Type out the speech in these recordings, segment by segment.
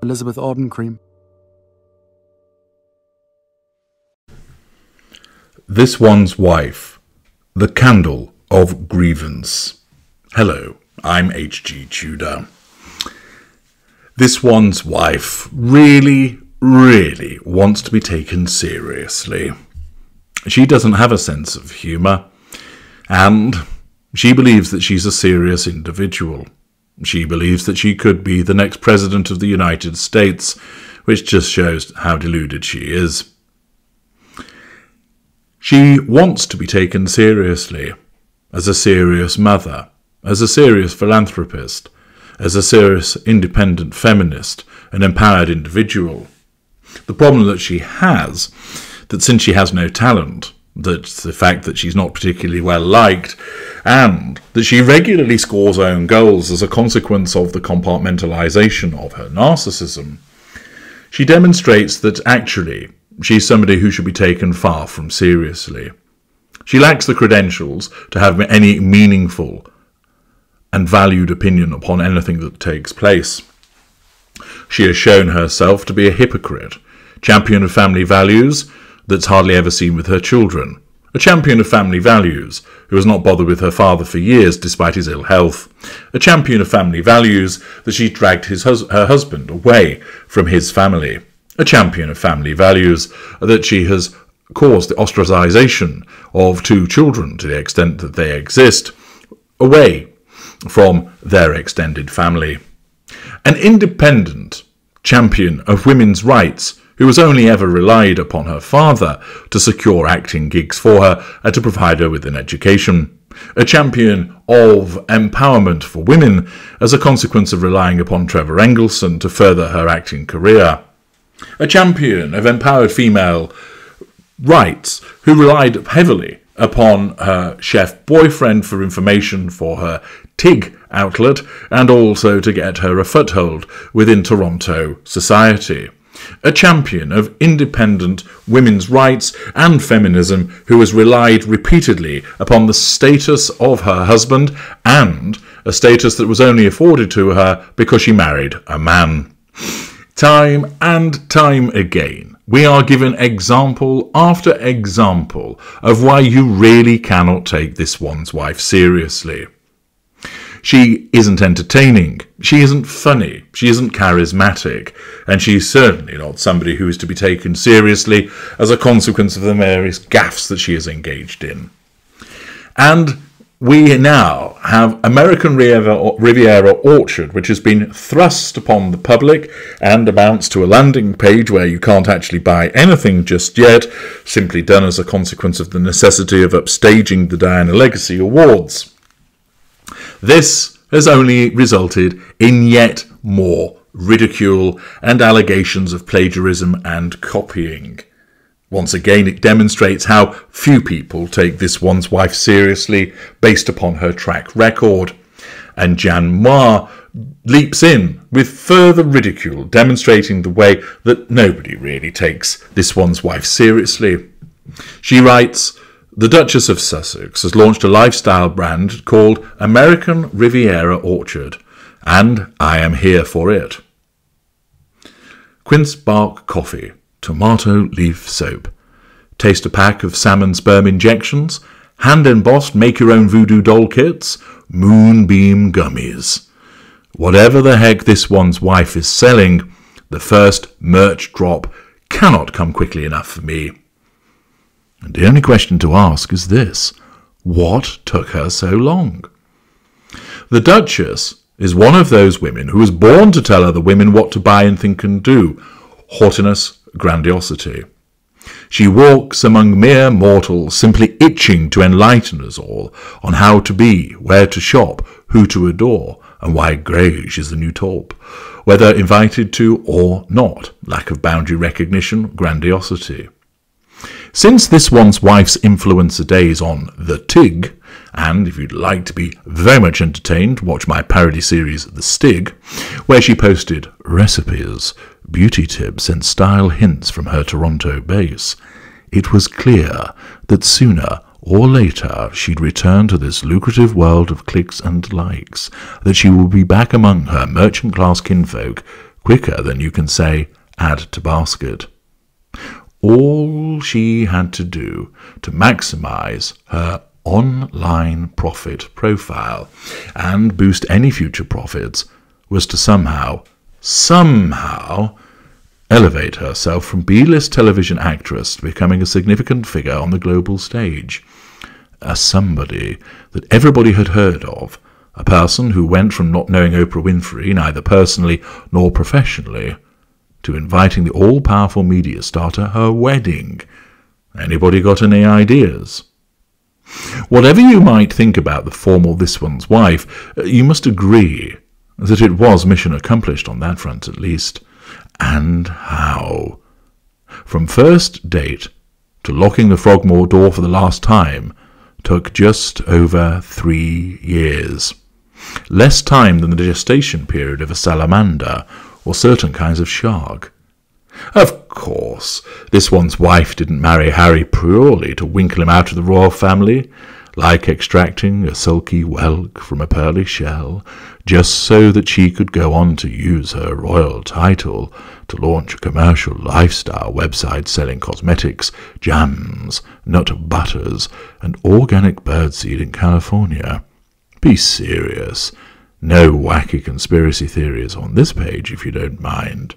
Elizabeth Audencream. This One's Wife, The Candle of Grievance. Hello, I'm H.G. Tudor. This one's wife really wants to be taken seriously. She doesn't have a sense of humour, and she believes that she's a serious individual. She believes that she could be the next President of the United States, which just shows how deluded she is. She wants to be taken seriously as a serious mother, as a serious philanthropist, as a serious independent feminist, an empowered individual. The problem that she has, that since she has no talent, that the fact that she's not particularly well liked, and that she regularly scores own goals as a consequence of the compartmentalization of her narcissism, she demonstrates that actually she's somebody who should be taken far from seriously. She lacks the credentials to have any meaningful and valued opinion upon anything that takes place. She has shown herself to be a hypocrite, champion of family values that's hardly ever seen with her children, a champion of family values who has not bothered with her father for years despite his ill health, a champion of family values that she dragged her husband away from his family, a champion of family values that she has caused the ostracization of two children to the extent that they exist away from their extended family. An independent champion of women's rights who has only ever relied upon her father to secure acting gigs for her and to provide her with an education. A champion of empowerment for women as a consequence of relying upon Trevor Engelson to further her acting career. A champion of empowered female rights who relied heavily upon her chef boyfriend for information for her TIG outlet and also to get her a foothold within Toronto society. A champion of independent women's rights and feminism who has relied repeatedly upon the status of her husband, and a status that was only afforded to her because she married a man. Time and time again, we are given example after example of why you really cannot take this one's wife seriously. She isn't entertaining, she isn't funny, she isn't charismatic, and she's certainly not somebody who is to be taken seriously as a consequence of the various gaffes that she is engaged in. And we now have American Riviera Orchard, which has been thrust upon the public and amounts to a landing page where you can't actually buy anything just yet, simply done as a consequence of the necessity of upstaging the Diana Legacy Awards. This has only resulted in yet more ridicule and allegations of plagiarism and copying. Once again, it demonstrates how few people take this one's wife seriously based upon her track record. And Jan Moore leaps in with further ridicule, demonstrating the way that nobody really takes this one's wife seriously. She writes, "The Duchess of Sussex has launched a lifestyle brand called American Riviera Orchard, and I am here for it. Quince bark coffee, tomato leaf soap, taste a pack of salmon sperm injections, hand-embossed make-your-own voodoo doll kits, moonbeam gummies. Whatever the heck this one's wife is selling, the first merch drop cannot come quickly enough for me. And the only question to ask is this: what took her so long?" The Duchess is one of those women who was born to tell other women what to buy and think and do. Haughtiness, grandiosity. She walks among mere mortals, simply itching to enlighten us all on how to be, where to shop, who to adore, and why greige is the new taupe, whether invited to or not. Lack of boundary recognition, grandiosity. Since this one's wife's influencer days on The Tig, and if you'd like to be very much entertained, watch my parody series The Stig, where she posted recipes, beauty tips and style hints from her Toronto base, it was clear that sooner or later she'd return to this lucrative world of clicks and likes, that she would be back among her merchant-class kinfolk quicker than you can say, add to basket. All she had to do to maximize her online profit profile and boost any future profits was to somehow elevate herself from B-list television actress to becoming a significant figure on the global stage. As somebody that everybody had heard of, a person who went from not knowing Oprah Winfrey, neither personally nor professionally, to inviting the all-powerful media star to her wedding. Anybody got any ideas? Whatever you might think about the formal This One's Wife, you must agree that it was mission accomplished on that front at least. And how? From first date to locking the Frogmore door for the last time took just over 3 years. Less time than the gestation period of a salamander or certain kinds of shark. Of course, This One's Wife didn't marry Harry purely to winkle him out of the royal family, like extracting a sulky whelk from a pearly shell, just so that she could go on to use her royal title to launch a commercial lifestyle website selling cosmetics, jams, nut butters, and organic birdseed in California. Be serious. No wacky conspiracy theories on this page, if you don't mind.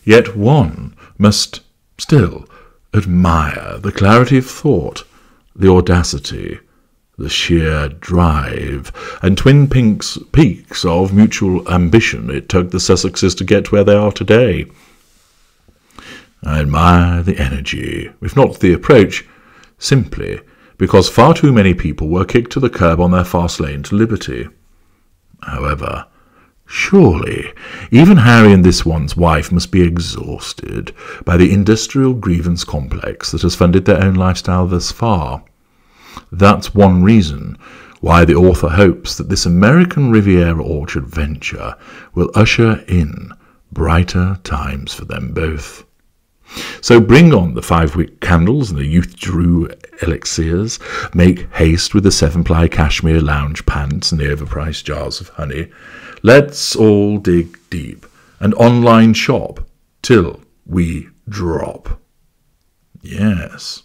Yet one must still admire the clarity of thought, the audacity, the sheer drive, and twin peaks of mutual ambition it took the Sussexes to get where they are today. I admire the energy, if not the approach, simply because far too many people were kicked to the curb on their fast lane to liberty. However, surely even Harry and This One's Wife must be exhausted by the industrial grievance complex that has funded their own lifestyle thus far. That's one reason why the author hopes that this American Riviera orchard venture will usher in brighter times for them both. So bring on the 5-wick candles and the youth drew elixirs, make haste with the 7-ply cashmere lounge pants and the overpriced jars of honey. Let's all dig deep and online shop till we drop. Yes.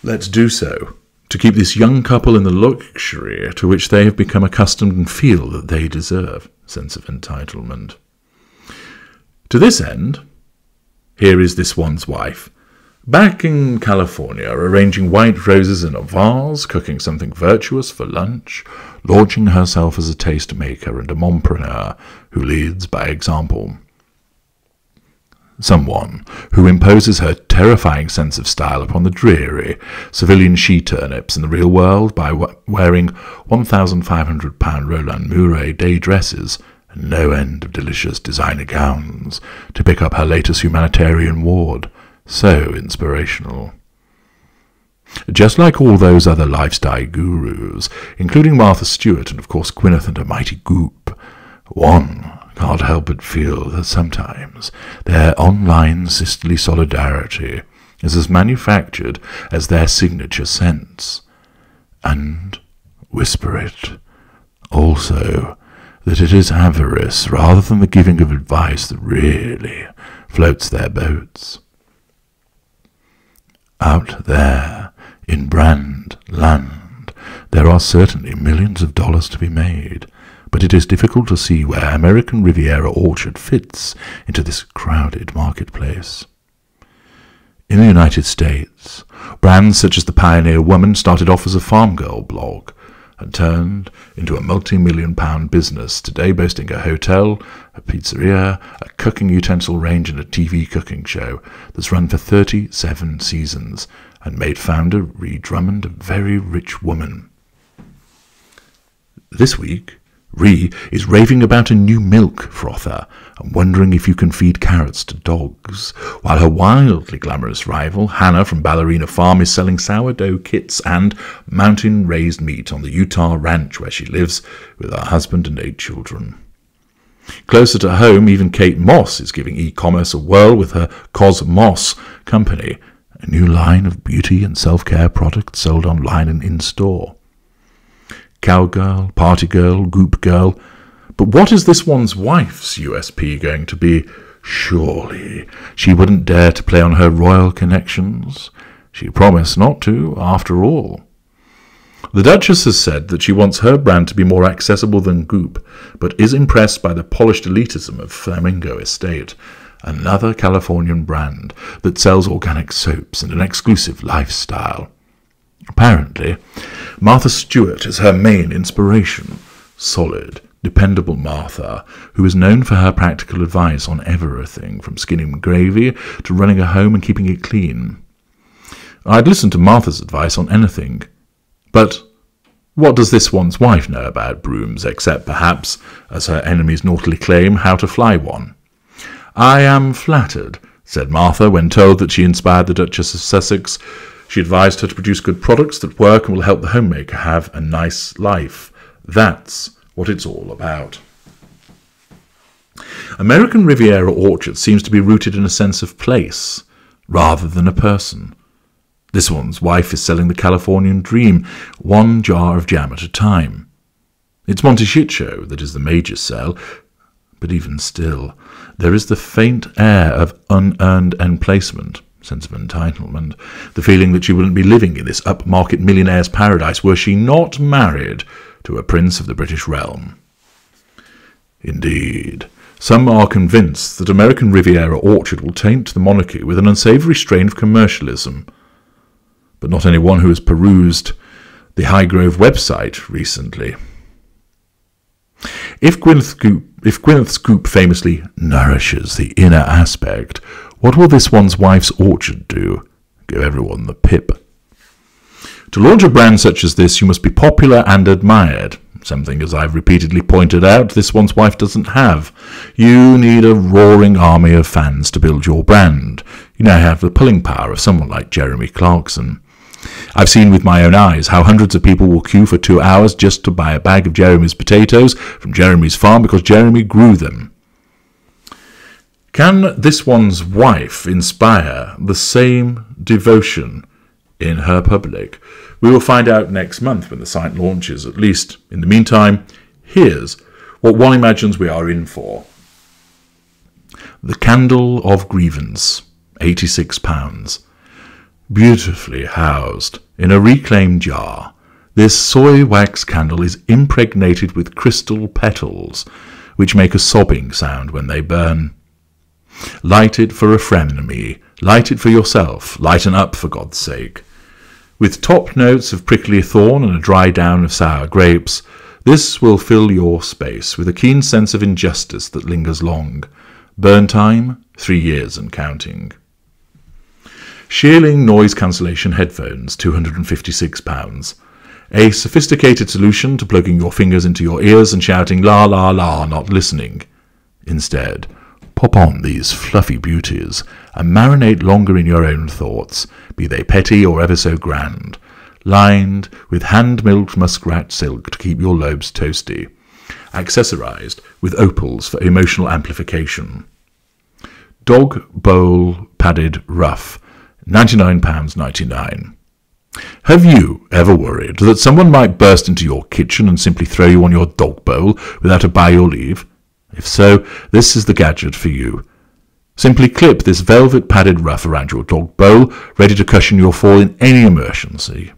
Let's do so, to keep this young couple in the luxury to which they have become accustomed and feel that they deserve, sense of entitlement. To this end, here is This One's Wife, back in California, arranging white roses in a vase, cooking something virtuous for lunch, launching herself as a taste maker and a mompreneur who leads by example. Someone who imposes her terrifying sense of style upon the dreary civilian she-turnips in the real world by wearing £1,500 Roland Mouret day dresses and no end of delicious designer gowns to pick up her latest humanitarian ward. So inspirational. Just like all those other lifestyle gurus, including Martha Stewart and of course Gwyneth and her mighty Goop, one can't help but feel that sometimes their online sisterly solidarity is as manufactured as their signature scents. And whisper it also that it is avarice rather than the giving of advice that really floats their boats. Out there, in brand land, there are certainly millions of dollars to be made, but it is difficult to see where American Riviera Orchard fits into this crowded marketplace. In the United States, brands such as the Pioneer Woman started off as a farm girl blog and turned into a multi-million-pound business, today boasting a hotel, a pizzeria, a cooking utensil range and a TV cooking show that's run for 37 seasons and made founder Ree Drummond a very rich woman. This week, Ree is raving about a new milk frother and wondering if you can feed carrots to dogs, while her wildly glamorous rival, Hannah from Ballerina Farm, is selling sourdough kits and mountain-raised meat on the Utah ranch where she lives with her husband and 8 children. Closer to home, even Kate Moss is giving e-commerce a whirl with her Cosmos company, a new line of beauty and self-care products sold online and in-store. Cowgirl, party girl, goop girl, but But what is this one's wife's USP going to be? Surely she wouldn't dare to play on her royal connections. She promised not to, after all. The Duchess has said that she wants her brand to be more accessible than Goop, but is impressed by the polished elitism of Flamingo Estate, another Californian brand that sells organic soaps and an exclusive lifestyle. Apparently, Martha Stewart is her main inspiration. Solid, dependable Martha, who is known for her practical advice on everything from skinning gravy to running a home and keeping it clean. I'd listen to Martha's advice on anything. But what does this one's wife know about brooms, except perhaps, as her enemies naughtily claim, how to fly one? I am flattered, said Martha when told that she inspired the Duchess of Sussex. She advised her to produce good products that work and will help the homemaker have a nice life. That's what it's all about. American Riviera Orchard seems to be rooted in a sense of place, rather than a person. This one's wife is selling the Californian dream, one jar of jam at a time. It's Monty Shit Show that is the major sell, but even still, there is the faint air of unearned emplacement, sense of entitlement, the feeling that she wouldn't be living in this upmarket millionaire's paradise were she not married to a prince of the British realm. Indeed, some are convinced that American Riviera Orchard will taint the monarchy with an unsavoury strain of commercialism, but not anyone who has perused the Highgrove website recently. If Gwyneth's Goop famously nourishes the inner aspect, what will this one's wife's orchard do? Give everyone the pip. To launch a brand such as this, you must be popular and admired, something, as I've repeatedly pointed out, this one's wife doesn't have. You need a roaring army of fans to build your brand. You now have the pulling power of someone like Jeremy Clarkson. I've seen with my own eyes how hundreds of people will queue for 2 hours just to buy a bag of Jeremy's potatoes from Jeremy's farm because Jeremy grew them. Can this one's wife inspire the same devotion in her public? We will find out next month when the site launches. At least, in the meantime, here's what one imagines we are in for. The Candle of Grievance, £86. Beautifully housed in a reclaimed jar, this soy wax candle is impregnated with crystal petals, which make a sobbing sound when they burn. Light it for a frenemy, light it for yourself, lighten up for God's sake. With top notes of prickly thorn and a dry down of sour grapes, this will fill your space with a keen sense of injustice that lingers long. Burn time, 3 years and counting. Shearling noise cancellation headphones, £256. A sophisticated solution to plugging your fingers into your ears and shouting la la la, not listening. Instead, pop on these fluffy beauties and marinate longer in your own thoughts, be they petty or ever so grand, lined with hand-milked muskrat silk to keep your lobes toasty, accessorized with opals for emotional amplification. Dog bowl padded ruff, £99.99. Have you ever worried that someone might burst into your kitchen and simply throw you on your dog bowl without a buy or leave? If so, this is the gadget for you. Simply clip this velvet padded ruff around your dog bowl, ready to cushion your fall in any emergency.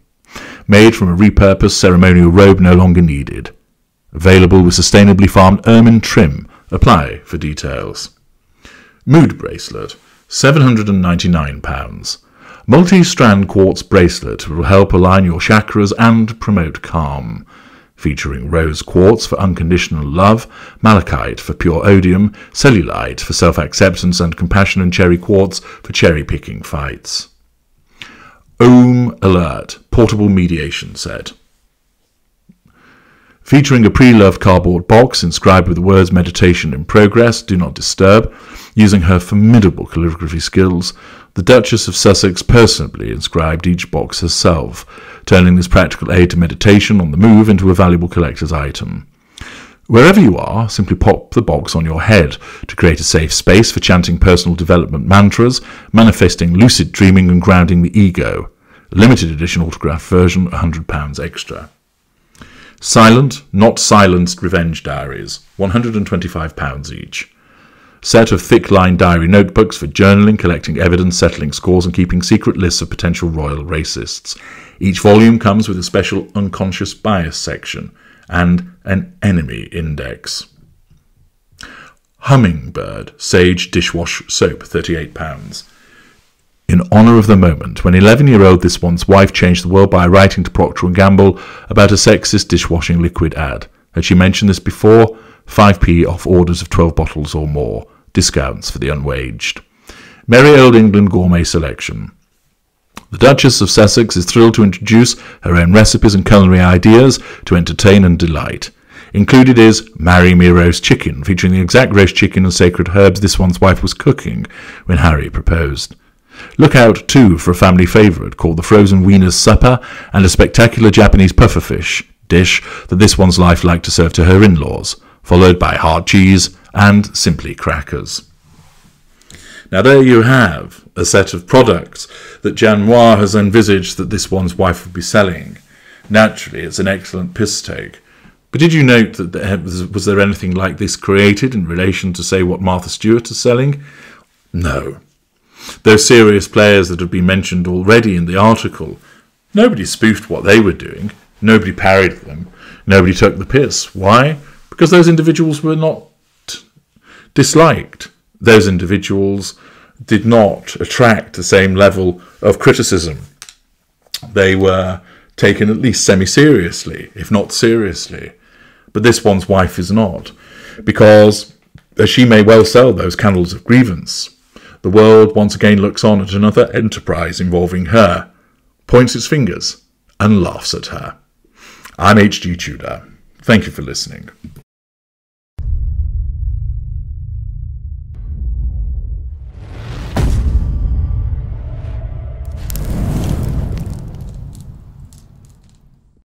Made from a repurposed ceremonial robe no longer needed. Available with sustainably farmed ermine trim. Apply for details. Mood bracelet, £799. Multi-strand quartz bracelet will help align your chakras and promote calm. Featuring rose quartz for unconditional love, malachite for pure odium, cellulite for self-acceptance, and compassion and cherry quartz for cherry-picking fights. Om Alert portable mediation set. Featuring a pre-loved cardboard box inscribed with the words meditation in progress, do not disturb. Using her formidable calligraphy skills, the Duchess of Sussex personally inscribed each box herself, turning this practical aid to meditation on the move into a valuable collector's item. Wherever you are, simply pop the box on your head to create a safe space for chanting personal development mantras, manifesting lucid dreaming and grounding the ego. Limited edition autograph version, £100 extra. Silent, Not Silenced Revenge Diaries, £125 each. Set of thick-lined diary notebooks for journaling, collecting evidence, settling scores and keeping secret lists of potential royal racists. Each volume comes with a special unconscious bias section and an enemy index. Hummingbird Sage Dishwash Soap, £38. In honour of the moment when 11-year-old This One's wife changed the world by writing to Procter & Gamble about a sexist dishwashing liquid ad. Had she mentioned this before? 5p off orders of 12 bottles or more. Discounts for the unwaged. Merry Old England Gourmet Selection. The Duchess of Sussex is thrilled to introduce her own recipes and culinary ideas to entertain and delight. Included is Marry Me Roast Chicken, featuring the exact roast chicken and sacred herbs This One's wife was cooking when Harry proposed. Look out, too, for a family favourite called the Frozen Wiener's Supper and a spectacular Japanese pufferfish dish that This One's life liked to serve to her in-laws, followed by hard cheese and simply crackers. Now there you have a set of products that Jan Moir has envisaged that This One's wife would be selling. Naturally, it's an excellent piss take. But did you note that was there anything like this created in relation to, say, what Martha Stewart is selling? No. Those serious players that have been mentioned already in the article, nobody spoofed what they were doing. Nobody parried them. Nobody took the piss. Why? Because those individuals were not disliked. Those individuals did not attract the same level of criticism. They were taken at least semi-seriously, if not seriously. But This One's wife is not, because as she may well sell those candles of grievance, the world once again looks on at another enterprise involving her, points its fingers, and laughs at her. I'm H.G. Tudor. Thank you for listening.